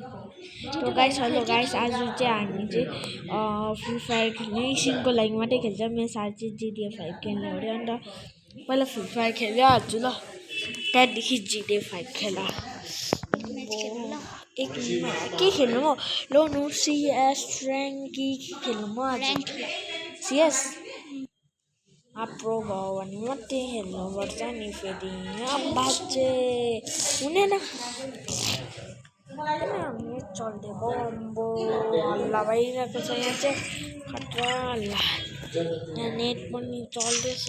तो guys hello guys आज चाहिँ हामी चाहिँ फ्री फायर खेल्ने एकछिनको लागि मात्रै खेल्छ मेरो साथी चाहिँ जिटिए 5 खेल्ने अरे अन्त पहिला फ्री फायर खेल्दै हाल्छु ल त्यहाँदेखि जिटिए 5 खेला एक के खेल्नु म लो सीएस र्याङ्क खेल्नु म आज सीएस प्रो भयो भने मात्रै खेल्नुपर्छ नि फेरि बाजे हुँदैन नेट चल्दै बम्बो हल्ला भइरहेको छ यहाँ चाहिँ खतरा हल्ला यहाँ नेट पनि चल्दैछ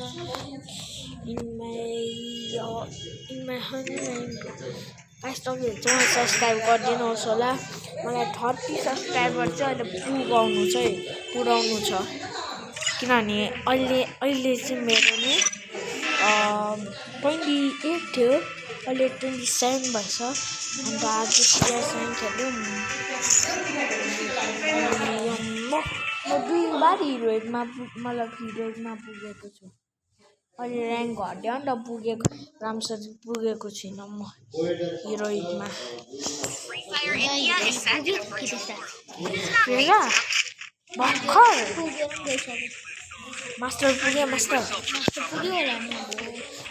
गाइस तपाईँहरू चाहिँ सब्सक्राइब गरिदिनुहोस् होला मलाई 30 सब्सक्राइबर चाहिँ अहिले पुराउनु छ किनभने अहिले चाहिँ मेरो नि 28 थियो अहिले 27 भएछ अन्त आज सीएसएम खेल्यौँ म 2 बार हिरोइकमा मतलब हिरोइकमा पुगेको छु अहिले र्याङ्क घट्यो नि त पुगेको राम्रोसँग पुगेको छुइनँ म हिरोइकमा भर्खर मास्टर पुग्यो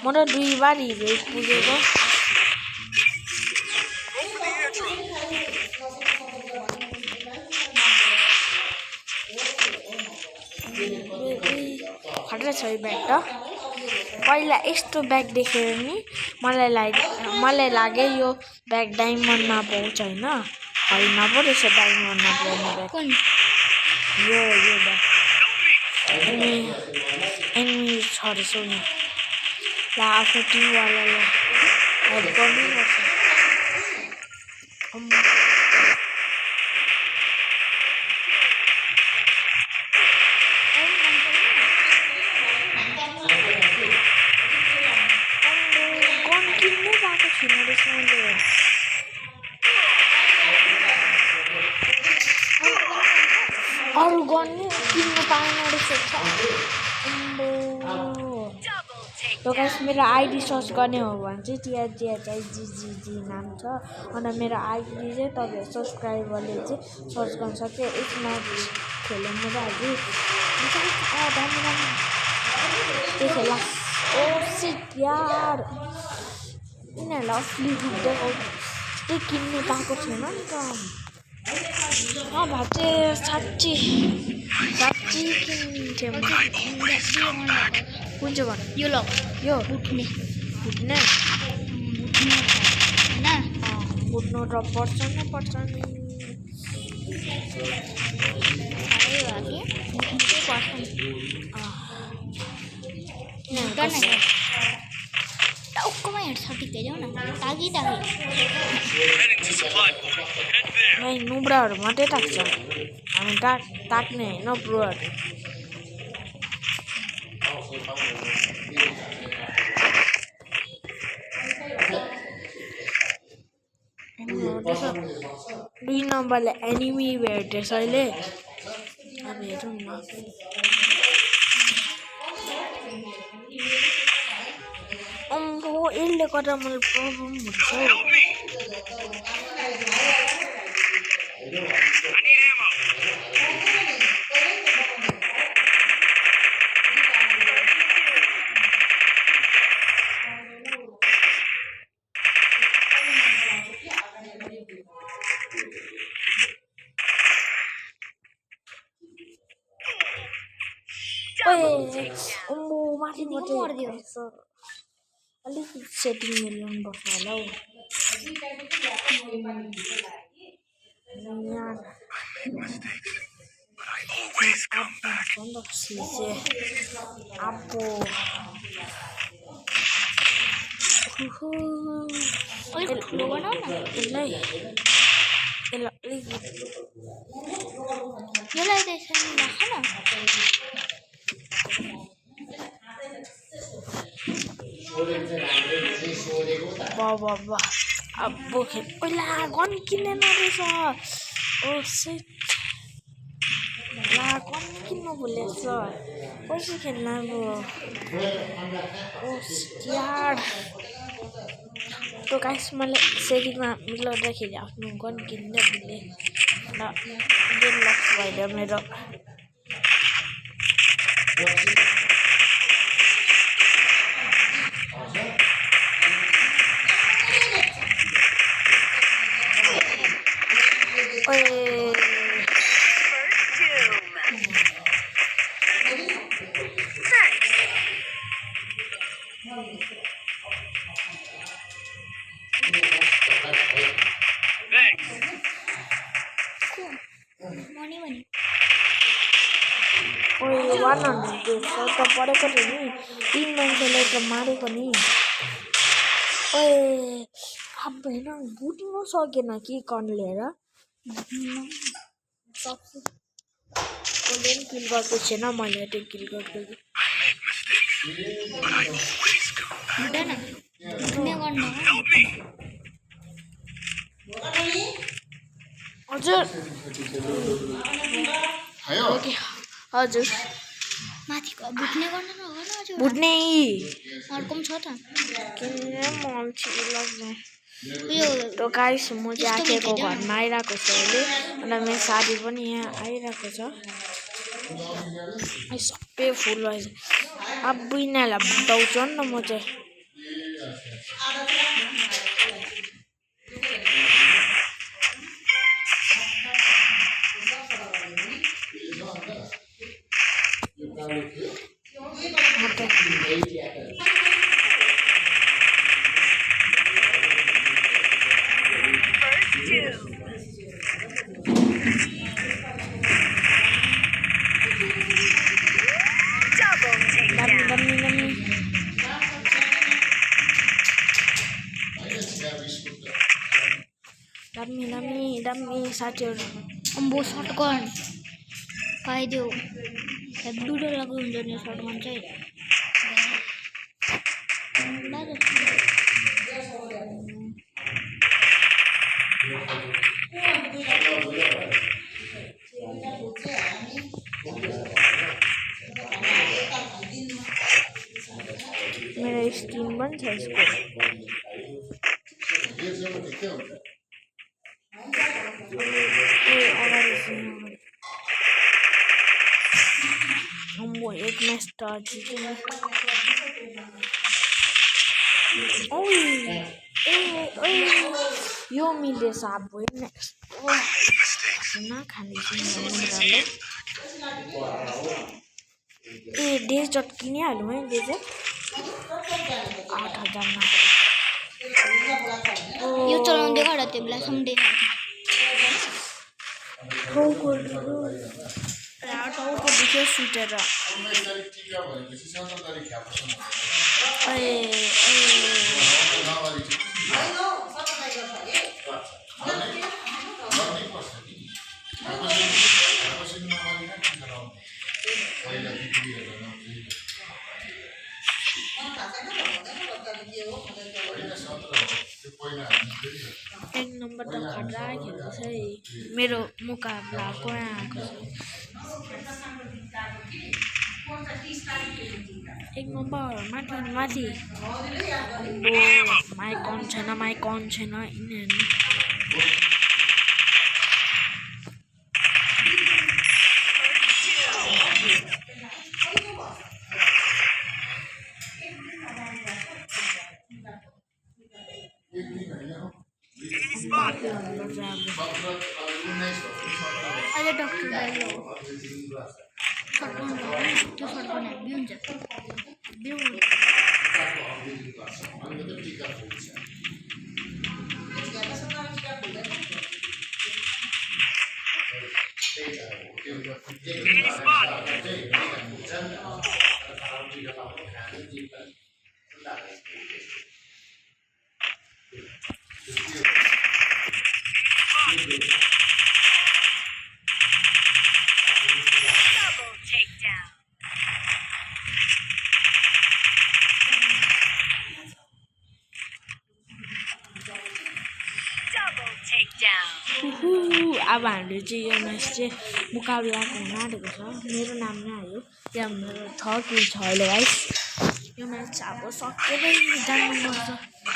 म त 2 बार हिरोइक पुगेको खतरा छ यो ब्याग त पहिला यस्तो ब्याग देखेर नि मलाई लाग्यो यो ब्याग डायमन्डमा पाउँछ होइन पो रहेछ डायमन्डमा पाउने ब्याग यो ब्याग एनिमी छ रहेछ नि ल आफ्नो टिमवालालाई हेल्प गर्नुपर्छ अरू गर्ने किन्नु पाएन रहेछ तो गाइस मेरो आइडी सर्च गर्ने हो भने चाहिँ TRGHIGGG नाम छ अन्त मेरो आइडी चाहिँ तपाईँहरू सब्सक्राइबरले चाहिँ सर्च गर्न सक्यो एक म्याच खेल्नु म आज त्यो खेला ओ सिट यार यिनीहरूलाई असली हुँदैन त्यही किन्नु पाएको छैन नि त भए चाहिँ साँच्ची किन्थ्यो कुन चाहिँ भन्नु यो फुट्ने फुट्नु र पर्छ नि टाउकोमा हेर्छ ठिकै जाऊ न तागी नुब्राहरू मात्रै ताक्छ हामी ताक्ने होइन प्रोहरू दुई नम्बरले एनिमी भेटेछ अहिले अब हेरौँ न यसले गर्दा मलाई प्रब्लम हुन्छ माथिबाट अलिक सेटिङ मिलाउनुपर्छ होला हौ अब पहिला गन किन्दैन रहेछ ओ सेट ला गन किन्नु भुलेछ कसरी खेल्न अब ओ यार तो गाइस मैले सेटिङमा मिलाउँदाखेरि आफ्नो गन किन्न भुले र गेम लस भइदियो मेरो मनी भने 100 त परेको थियो नि 3 मान्छेले त मारेको नि अब होइन बुट्नु सकेन कि कन लिएर कसले पनि किल गरेको छैन मैले त्यो किल गरेको हुँदैन तिमी गर्नु हजुर हजुर माथिको बुट्ने गर्नु नगर्नु हजुर बुट्ने अर्को पनि छ त किन मल्छ लाग्ने यो तो गाइस म चाहिँ आकेको घरमा आइरहेको छु अहिले अनि मेरो साथी पनि यहाँ आइरहेको छ सबै फुल भएछ अब बुइनालाई बुटाउँछु नि त म चाहिँ दामी साथीहरू अम्बो सर्टगन पाइदेऊ ब्लुडो लगाएको हुन्छ नि सर्टगन चाहिँ मेरो स्किन पनि छ यसको एक मैच तो यो मिलेछ अब खाने डेजर्ट किनिहालौँ है डेजर्ट 8,000 मा यो चलाउँदै गर त्यो बेलासम्म टाउको दुख्यो सुतेर एक नम्बर त खतरा खेल्दैछ है मेरो मुकाबलाको आएको छ एक नम्बर माथि माइकन छैन यिनीहरू अहिले डाक्टर डाइलो त्यो सर्टगन हेभी हुन्छ अब हामीले चाहिँ यो म्याच चाहिँ मुकाबलाको हुन आँटेको छ मेरो नाम नै आयो त्यहाँ मेरो 6 किल छ अहिले गाइस यो म्याच अब सकेरै जानुपर्छ यो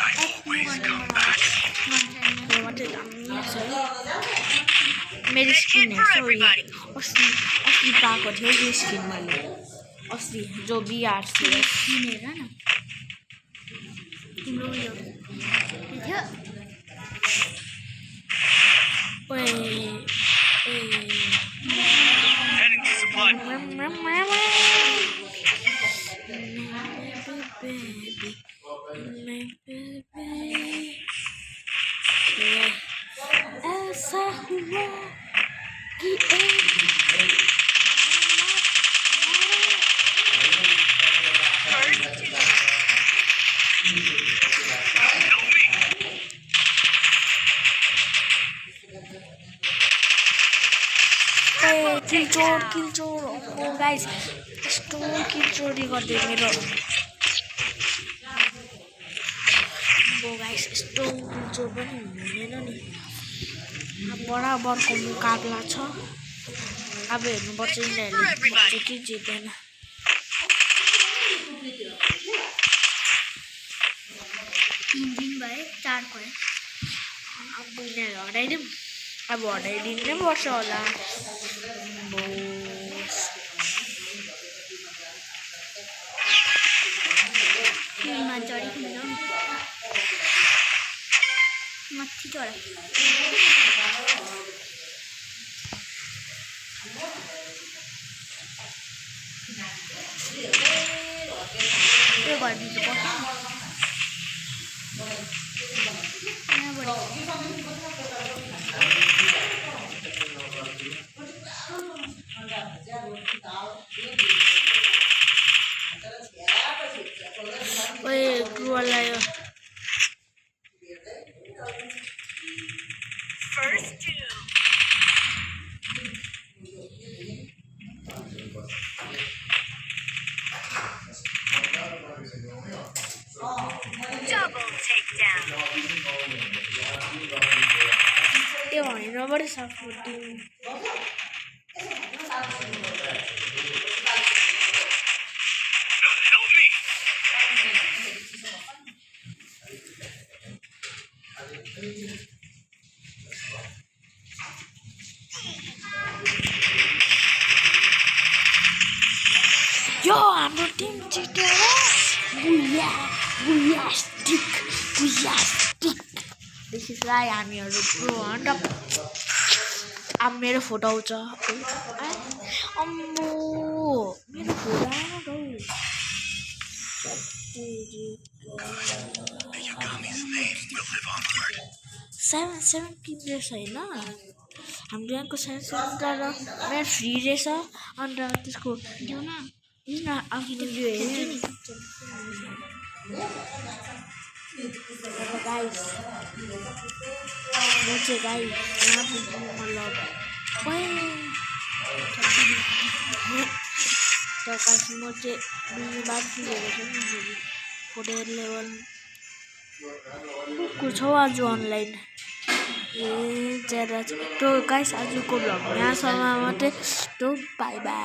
मात्रै दामी छ है मेरो स्किन हेर्छौ अस्ति अस्ति पाएको थियो यो स्किन मैले अस्ति जो बिआरसी हेर न तिम्रो उयो थियो ऐसा हुआ कि किलचोर ओ गाइस यस्तो किलचोरी गर्दै मेरो गाइस यस्तो किलचोर पनि हुँदैन नि बराबरको मुकाबला छ अब हेर्नुपर्छ यिनीहरूले कि जित्दैन 3 दिन भए 4 भयो अब यिनीहरू हराइदिउँ अब हराइदिनु नै पर्छ होला माथि चढ यो घरभित्र पस्नु ओए ग्रुवल आयो यो होइन बढी सपोर्टिङ यो हाम्रो टिम जितेर बुयास्टिक दिस इज वाइ हामीहरू प्रो अन्त अब मेरो फोटो आउँछ अम्मो मेरो फोटो आएन सेभेन किन्दैछ होइन हाम्रो यहाँको सेभेन तर मेरो फ्री रहेछ अन्त त्यसको देऊ न किन अघि यो हेऱ्यो नि गाइस म चाहिँ गाइस यहाँ पुग्नु मतलब तर गाइस म चाहिँ बात पुगेको छु नि फोटो लेभल को छौ आज अनलाइन ए ज्यादा तो गाइस आजको भ्लग यहाँसम्म मात्रै तो बाई बाई।